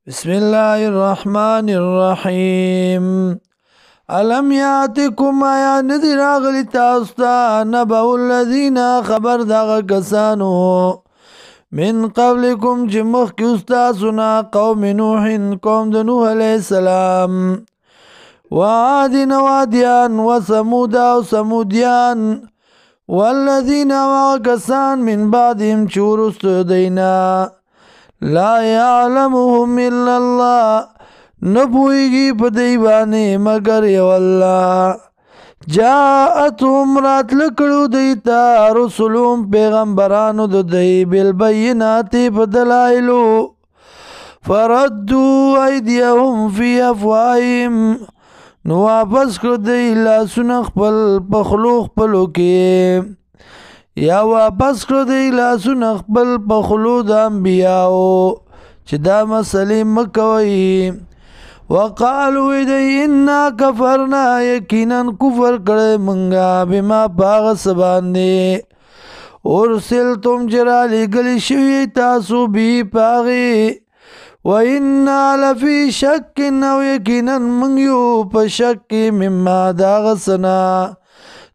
بسم الله الرحمن الرحیم. الم یاتکم آیا ندی راغلی تاسو ته نبأ الذین خبر دغه کسانو من قبلکم چې مخکې استاسو نه قوم نوح قوم د نوح علیه السلام وعاد وعادیان وثمود او ثمودیان والذین وکسان من بعدهم چې وروسته دینا لا يعلمهم الا الله نبویگی پا دیبانی مگر یو اللہ جاءتهم رات لکڑو دیتا رسولون پیغمبرانو دو دی بالبیناتی پا دلائلو فردو ایدیهم فی افواہیم نو واپس کر دی لاسون خپل پخلوخ پلو کی یا واپس کړ دی لاسونه خپل په خولو د انبیاو چې دا مسلې مه کوئ وقالو دی انا کفرنا یقینا کفر کړی منګه بما په هغه څه باندې ارسلتم چې رالیږلي شوي تاسو بي په هغې و انا لفي شک او یقینا موږ یو په شک کې مما د هغه څه نه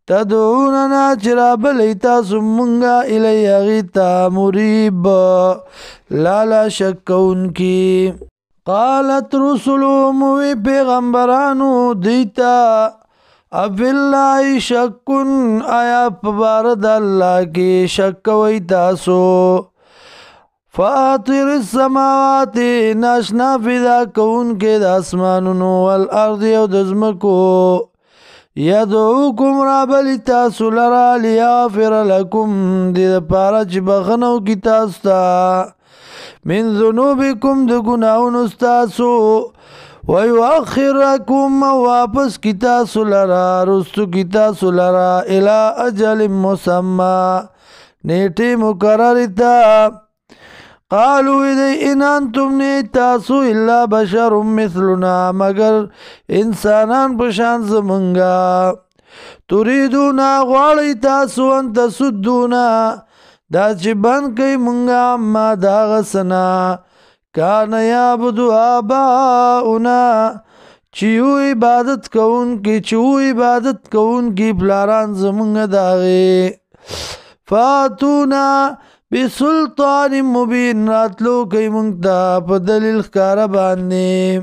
تدعوننا چرابلی تاسو منگا الی اغیتا مریب لالا شکون کی قالت رسولهم وی پیغمبرانو دیتا اب اللہ شکن آیا پبارد اللہ کی شکوی تاسو فاطر السماوات ناشنا فدا کون کے دا اسمانونو والارض او دزمکو یدعوکم رابلی تاسو لرا لیغفر لکم دید پارا چی بخنو کی تاسو تا من ذنوبکم د گناہون استاسو ویؤخرکم واپس کی تاسو لرا رستو کی تاسو لرا الى اجل مسمى نیٹی مقررتا قالو دی ان انتم نی تاسو الا بشر مثلنا مگر انسانان پشان زمنگا تریدونا غواړی تاسو ان تسدونا دا چې بند کئی منگا اما دا غسنا کان یعبدو آباؤنا چیو عبادت کون کی پلاران زمنگا داغی فاتونا بسلطان مبین راتلو کئی منگتا پا دلیل خکار باندی